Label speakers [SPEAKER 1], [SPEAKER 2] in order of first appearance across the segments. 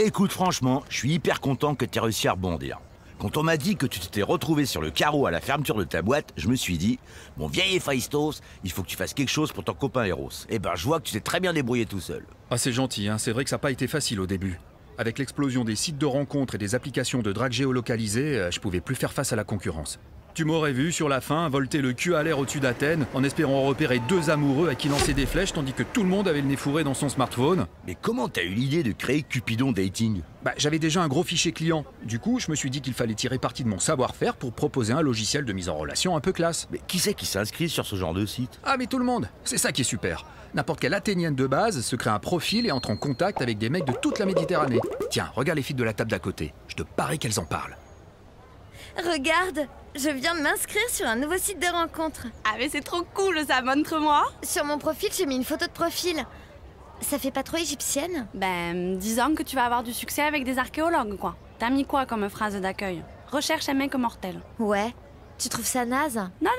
[SPEAKER 1] Écoute, franchement, je suis hyper content que tu aies réussi à rebondir. Quand on m'a dit que tu t'étais retrouvé sur le carreau à la fermeture de ta boîte, je me suis dit, mon vieil Héphaïstos, il faut que tu fasses quelque chose pour ton copain Eros. Eh ben, je vois que tu t'es très bien débrouillé tout seul.
[SPEAKER 2] Ah, c'est gentil, hein. C'est vrai que ça n'a pas été facile au début. Avec l'explosion des sites de rencontres et des applications de drague géolocalisées, je pouvais plus faire face à la concurrence. Tu m'aurais vu, sur la fin, volter le cul à l'air au-dessus d'Athènes, en espérant repérer deux amoureux à qui lancer des flèches, tandis que tout le monde avait le nez fourré dans son smartphone.
[SPEAKER 1] Mais comment t'as eu l'idée de créer Cupidon Dating?
[SPEAKER 2] Bah, j'avais déjà un gros fichier client. Du coup, je me suis dit qu'il fallait tirer parti de mon savoir-faire pour proposer un logiciel de mise en relation un peu classe.
[SPEAKER 1] Mais qui c'est qui s'inscrit sur ce genre de site?
[SPEAKER 2] Ah, mais tout le monde. C'est ça qui est super. N'importe quelle Athénienne de base se crée un profil et entre en contact avec des mecs de toute la Méditerranée. Tiens, regarde les filles de la table d'à côté. Je te parie qu'elles en parlent.
[SPEAKER 3] Regarde, je viens de m'inscrire sur un nouveau site de rencontre.
[SPEAKER 4] Ah mais c'est trop cool ça, montre-moi.
[SPEAKER 3] Sur mon profil, j'ai mis une photo de profil. Ça fait pas trop égyptienne?
[SPEAKER 4] Ben, disons que tu vas avoir du succès avec des archéologues, quoi. T'as mis quoi comme phrase d'accueil? Recherche un mec mortel.
[SPEAKER 3] Ouais. Tu trouves ça naze?
[SPEAKER 4] Non,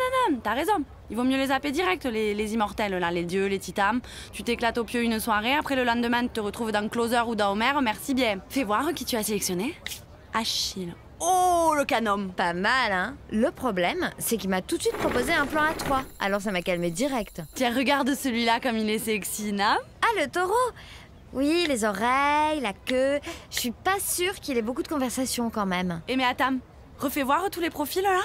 [SPEAKER 4] t'as raison. Il vaut mieux les zapper direct, les immortels, là, les dieux, les titans. Tu t'éclates au pieu une soirée, après le lendemain, tu te retrouves dans Closer ou dans Homer, merci bien. Fais voir qui tu as sélectionné. Achille. Oh, le canon.
[SPEAKER 3] Pas mal, hein? Le problème, c'est qu'il m'a tout de suite proposé un plan à 3. Alors ça m'a calmé direct.
[SPEAKER 4] Tiens, regarde celui-là comme il est sexy, non?
[SPEAKER 3] Ah, le taureau! Oui, les oreilles, la queue. Je suis pas sûre qu'il ait beaucoup de conversation quand même.
[SPEAKER 4] Eh mais attends, refais voir tous les profils, là?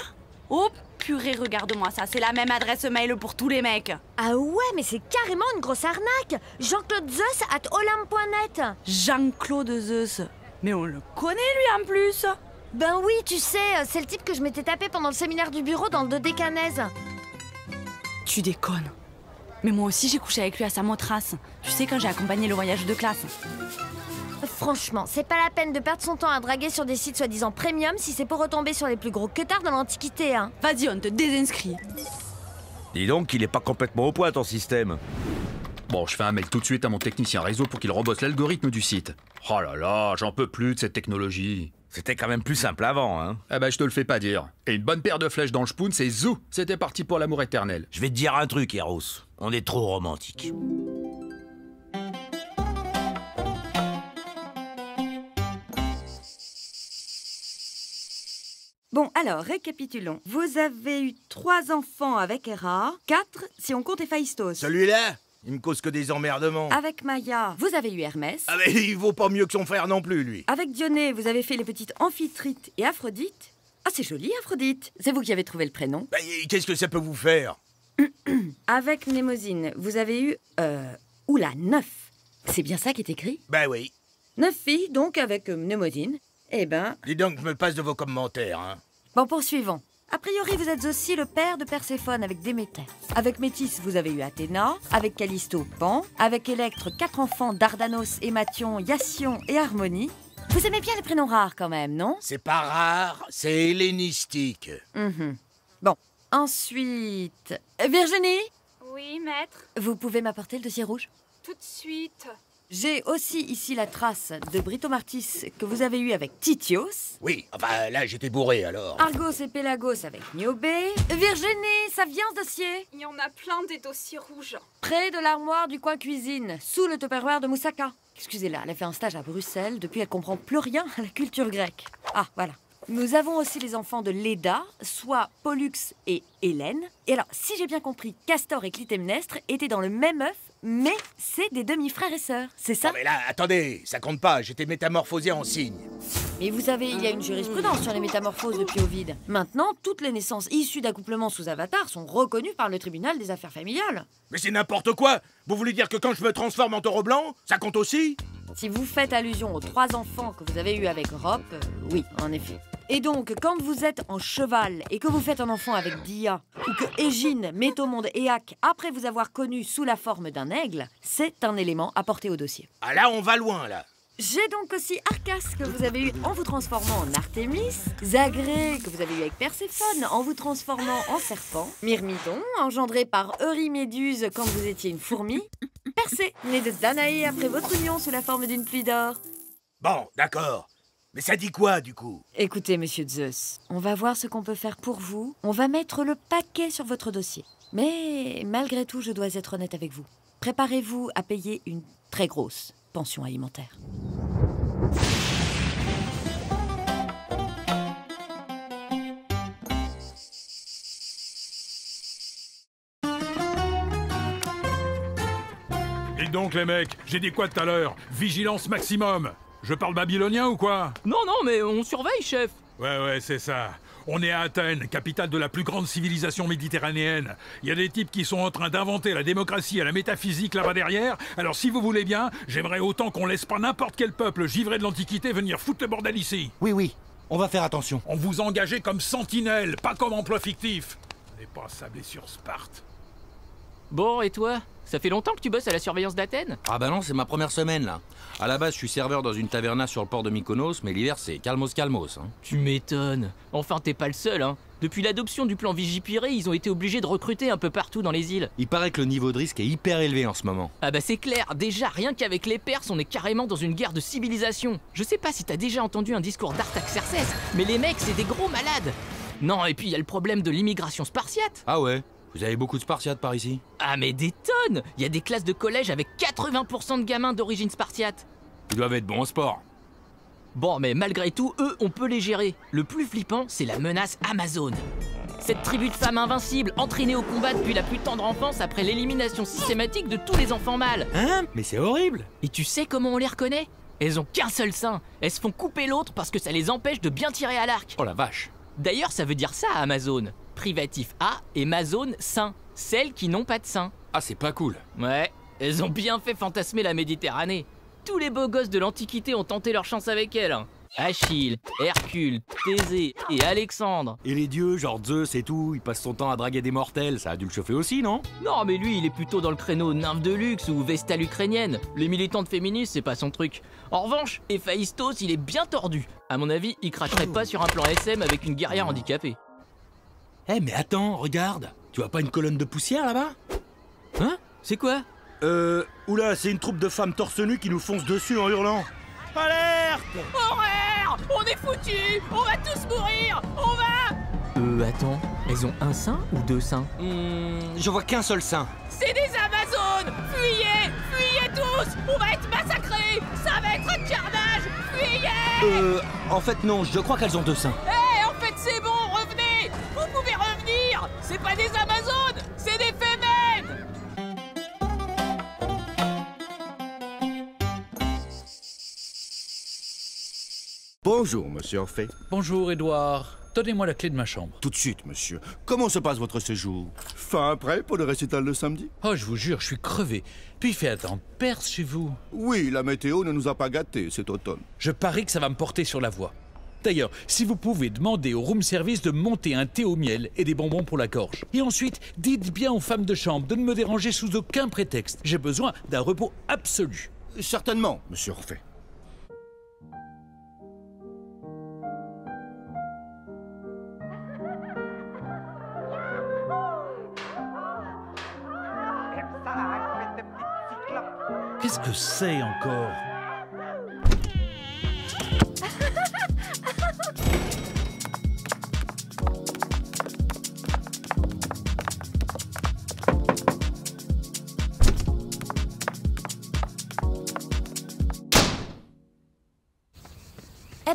[SPEAKER 4] Oh, purée, regarde-moi ça, c'est la même adresse mail pour tous les mecs.
[SPEAKER 3] Ah ouais, mais c'est carrément une grosse arnaque! Jean-Claude Zeus @olympe.net.
[SPEAKER 4] Jean-Claude Zeus. Mais on le connaît, lui, en plus.
[SPEAKER 3] Ben oui, tu sais, c'est le type que je m'étais tapé pendant le séminaire du bureau dans le dodécanèse.
[SPEAKER 4] Tu déconnes. Mais moi aussi, j'ai couché avec lui à Samothrace. Tu sais, quand j'ai accompagné le voyage de classe.
[SPEAKER 3] Franchement, c'est pas la peine de perdre son temps à draguer sur des sites soi-disant premium si c'est pour retomber sur les plus gros queutards de l'Antiquité, hein.
[SPEAKER 4] Vas-y, on te désinscrit.
[SPEAKER 1] Dis donc qu'il est pas complètement au point ton système.
[SPEAKER 2] Bon, je fais un mail tout de suite à mon technicien réseau pour qu'il rebosse l'algorithme du site. Oh là là, j'en peux plus de cette technologie.
[SPEAKER 1] C'était quand même plus simple avant, hein.
[SPEAKER 2] Ah bah je te le fais pas dire. Et une bonne paire de flèches dans le spoon, c'est zou. C'était parti pour l'amour éternel.
[SPEAKER 1] Je vais te dire un truc, Eros. On est trop romantique.
[SPEAKER 5] Bon, alors, récapitulons. Vous avez eu 3 enfants avec Héra, 4 si on compte Héphaïstos.
[SPEAKER 6] Celui-là, il me cause que des emmerdements.
[SPEAKER 5] Avec Maya, vous avez eu Hermès.
[SPEAKER 6] Ah mais il vaut pas mieux que son frère non plus, lui.
[SPEAKER 5] Avec Dionée, vous avez fait les petites Amphitrite et Aphrodite. Ah, c'est joli, Aphrodite. C'est vous qui avez trouvé le prénom.
[SPEAKER 6] Bah, qu'est-ce que ça peut vous faire?
[SPEAKER 5] Avec Mnémosyne, vous avez eu... Oula, 9. C'est bien ça qui est écrit?
[SPEAKER 6] Bah oui.
[SPEAKER 5] 9 filles, donc, avec Mnémosyne. Eh ben...
[SPEAKER 6] Dis donc, je me passe de vos commentaires, hein.
[SPEAKER 5] Bon, poursuivons. A priori, vous êtes aussi le père de Perséphone avec Déméter. Avec Métis, vous avez eu Athéna. Avec Callisto, Pan. Avec Électre, 4 enfants, Dardanos, Émathion, Iasion et Harmonie. Vous aimez bien les prénoms rares quand même, non?
[SPEAKER 6] C'est pas rare, c'est hellénistique.
[SPEAKER 5] Bon, ensuite... Virginie,
[SPEAKER 7] Oui, maître.
[SPEAKER 5] vous pouvez m'apporter le dossier rouge?
[SPEAKER 7] Tout de suite.
[SPEAKER 5] J'ai aussi ici la trace de Britomartis que vous avez eu avec Titios.
[SPEAKER 6] Oui, enfin là j'étais bourré alors.
[SPEAKER 5] Argos et Pélagos avec Niobé. Virginie, ça vient ce dossier?
[SPEAKER 7] Il y en a plein des dossiers rouges.
[SPEAKER 5] Près de l'armoire du coin cuisine, sous le tupperware de Moussaka. Excusez-la, elle a fait un stage à Bruxelles, depuis elle comprend plus rien à la culture grecque. Ah, voilà. Nous avons aussi les enfants de Léda, soit Pollux et Hélène. Et alors, si j'ai bien compris, Castor et Clytemnestre étaient dans le même œuf, mais c'est des demi-frères et sœurs, c'est ça?
[SPEAKER 6] Non mais là, attendez, ça compte pas, j'étais métamorphosé en cygne.
[SPEAKER 5] Mais vous savez, il y a une jurisprudence sur les métamorphoses depuis Ovide. Maintenant, toutes les naissances issues d'accouplements sous avatar sont reconnues par le tribunal des affaires familiales.
[SPEAKER 6] Mais c'est n'importe quoi. Vous voulez dire que quand je me transforme en taureau blanc, ça compte aussi?
[SPEAKER 5] Si vous faites allusion aux 3 enfants que vous avez eus avec Europe, oui, en effet. Et donc, quand vous êtes en cheval et que vous faites un enfant avec Dia, ou que Égine met au monde Éaque après vous avoir connu sous la forme d'un aigle, c'est un élément à porter au dossier.
[SPEAKER 6] Ah là, on va loin, là.
[SPEAKER 5] J'ai donc aussi Arcas que vous avez eu en vous transformant en Artémis, Zagré que vous avez eu avec Perséphone en vous transformant en serpent, Myrmidon engendré par Euryméduse quand vous étiez une fourmi, Persée né de Danaé après votre union sous la forme d'une pluie d'or.
[SPEAKER 6] Bon, d'accord. Mais ça dit quoi, du coup?
[SPEAKER 5] Écoutez, monsieur Zeus, on va voir ce qu'on peut faire pour vous. On va mettre le paquet sur votre dossier. Mais malgré tout, je dois être honnête avec vous. Préparez-vous à payer une très grosse pension alimentaire.
[SPEAKER 8] Dites donc les mecs, j'ai dit quoi tout à l'heure? Vigilance maximum. Je parle babylonien ou quoi?
[SPEAKER 9] Non, non, mais on surveille, chef.
[SPEAKER 8] Ouais, c'est ça. On est à Athènes, capitale de la plus grande civilisation méditerranéenne. Il y a des types qui sont en train d'inventer la démocratie et la métaphysique là-bas derrière. Alors si vous voulez bien, j'aimerais autant qu'on laisse pas n'importe quel peuple givré de l'Antiquité venir foutre le bordel ici.
[SPEAKER 6] Oui, on va faire attention.
[SPEAKER 8] On vous engagez comme sentinelle, pas comme emploi fictif. On n'est pas sablé sur Sparte.
[SPEAKER 9] Bon, et toi? Ça fait longtemps que tu bosses à la surveillance d'Athènes?
[SPEAKER 6] Ah bah non, c'est ma première semaine là. À la base, je suis serveur dans une taverna sur le port de Mykonos, mais l'hiver c'est calmos. Hein.
[SPEAKER 9] Tu m'étonnes. Enfin, t'es pas le seul, hein. Depuis l'adoption du plan Vigipiré, ils ont été obligés de recruter un peu partout dans les îles.
[SPEAKER 6] Il paraît que le niveau de risque est hyper élevé en ce moment.
[SPEAKER 9] Ah bah c'est clair, déjà rien qu'avec les Perses, on est carrément dans une guerre de civilisation. Je sais pas si t'as déjà entendu un discours d'Artaxerxès, mais les mecs c'est des gros malades. Non, et puis il y a le problème de l'immigration spartiate.
[SPEAKER 6] Ah ouais? Vous avez beaucoup de Spartiates par ici?
[SPEAKER 9] Ah mais des tonnes! Il y a des classes de collège avec 80% de gamins d'origine spartiate.
[SPEAKER 6] Ils doivent être bons au sport.
[SPEAKER 9] Bon, mais malgré tout, eux, on peut les gérer. Le plus flippant, c'est la menace Amazone. Cette tribu de femmes invincibles, entraînées au combat depuis la plus tendre enfance après l'élimination systématique de tous les enfants mâles.
[SPEAKER 6] Hein? Mais c'est horrible!
[SPEAKER 9] Et tu sais comment on les reconnaît? Elles ont qu'un seul sein. Elles se font couper l'autre parce que ça les empêche de bien tirer à l'arc.
[SPEAKER 6] Oh la vache!
[SPEAKER 9] D'ailleurs, ça veut dire ça à Amazone. Privatif A et Amazone sein. Celles qui n'ont pas de sein.
[SPEAKER 6] Ah, c'est pas cool.
[SPEAKER 9] Ouais, elles ont bien fait fantasmer la Méditerranée. Tous les beaux gosses de l'Antiquité ont tenté leur chance avec elle. Achille, Hercule, Thésée et Alexandre.
[SPEAKER 6] Et les dieux, genre Zeus et tout, ils passent son temps à draguer des mortels, ça a dû le chauffer aussi, non?
[SPEAKER 9] Non, mais lui, il est plutôt dans le créneau nymphe de luxe ou vestale ukrainienne. Les militantes féministes, c'est pas son truc. En revanche, Héphaïstos, il est bien tordu. À mon avis, il cracherait pas sur un plan SM avec une guerrière handicapée.
[SPEAKER 6] Eh mais attends, regarde! Tu vois pas une colonne de poussière là-bas?
[SPEAKER 9] Hein? C'est quoi?
[SPEAKER 6] Oula, c'est une troupe de femmes torse nu qui nous fonce dessus en hurlant. Alerte!
[SPEAKER 9] Horaire! On est foutus! On va tous mourir! On va... Attends, elles ont un sein ou deux seins?
[SPEAKER 6] Je vois qu'un seul sein.
[SPEAKER 9] C'est des Amazones! Fuyez! Fuyez tous! On va être massacrés! Ça va être un carnage! Fuyez!
[SPEAKER 6] En fait non, je crois qu'elles ont deux seins.
[SPEAKER 9] En fait c'est bon, revenez! Vous pouvez revenir! C'est pas des Amazones! C'est des fémènes!
[SPEAKER 10] Bonjour, monsieur Orphée.
[SPEAKER 11] Bonjour, Édouard. Donnez-moi la clé de ma chambre.
[SPEAKER 10] Tout de suite, monsieur. Comment se passe votre séjour? Fin prêt pour le récital de samedi?
[SPEAKER 11] Oh, je vous jure, je suis crevé. Puis il fait un temps de Perse chez vous.
[SPEAKER 10] Oui, la météo ne nous a pas gâtés cet automne.
[SPEAKER 11] Je parie que ça va me porter sur la voie. D'ailleurs, si vous pouvez demander au room service de monter un thé au miel et des bonbons pour la gorge. Et ensuite, dites bien aux femmes de chambre de ne me déranger sous aucun prétexte. J'ai besoin d'un repos absolu.
[SPEAKER 10] Certainement, monsieur Orphée.
[SPEAKER 11] Qu'est-ce que c'est encore?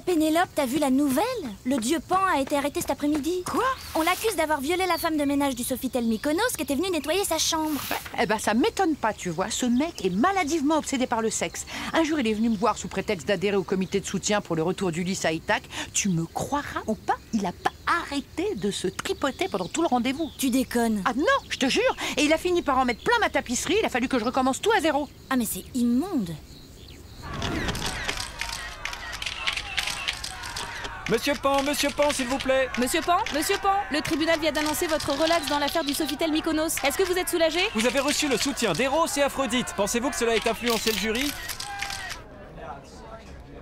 [SPEAKER 12] Pénélope, t'as vu la nouvelle? Le dieu Pan a été arrêté cet après-midi. Quoi? On l'accuse d'avoir violé la femme de ménage du Sofitel Mykonos qui était venue nettoyer sa chambre.
[SPEAKER 13] Eh ben ça m'étonne pas, tu vois. Ce mec est maladivement obsédé par le sexe. Un jour, il est venu me voir sous prétexte d'adhérer au comité de soutien pour le retour d'Ulysse à Ithaque. Tu me croiras ou pas, il a pas arrêté de se tripoter pendant tout le rendez-vous.
[SPEAKER 12] Tu déconnes.
[SPEAKER 13] Ah non, je te jure. Et il a fini par en mettre plein ma tapisserie. Il a fallu que je recommence tout à zéro.
[SPEAKER 12] Ah mais c'est immonde.
[SPEAKER 14] Monsieur Pan, s'il vous plaît.
[SPEAKER 15] Monsieur Pan, le tribunal vient d'annoncer votre relax dans l'affaire du Sofitel Mykonos. Est-ce que vous êtes soulagé?
[SPEAKER 14] Vous avez reçu le soutien d'Eros et Aphrodite. Pensez-vous que cela ait influencé le jury?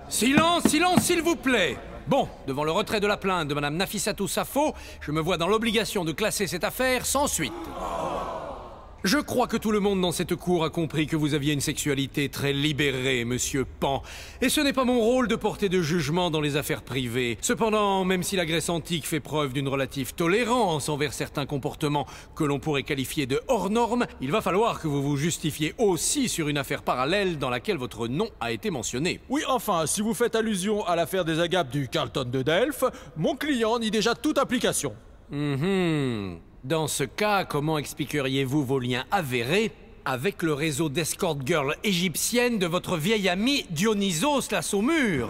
[SPEAKER 16] Silence, s'il vous plaît. Bon, devant le retrait de la plainte de Madame Nafissatou Sappho, je me vois dans l'obligation de classer cette affaire sans suite. Je crois que tout le monde dans cette cour a compris que vous aviez une sexualité très libérée, monsieur Pan. Et ce n'est pas mon rôle de porter de jugement dans les affaires privées. Cependant, même si la Grèce antique fait preuve d'une relative tolérance envers certains comportements que l'on pourrait qualifier de hors normes, il va falloir que vous vous justifiez aussi sur une affaire parallèle dans laquelle votre nom a été mentionné.
[SPEAKER 17] Oui, enfin, si vous faites allusion à l'affaire des agapes du Carlton de Delphes, mon client nie déjà toute application.
[SPEAKER 16] Dans ce cas, comment expliqueriez-vous vos liens avérés avec le réseau d'escort girl égyptienne de votre vieil ami Dionysos la Saumure.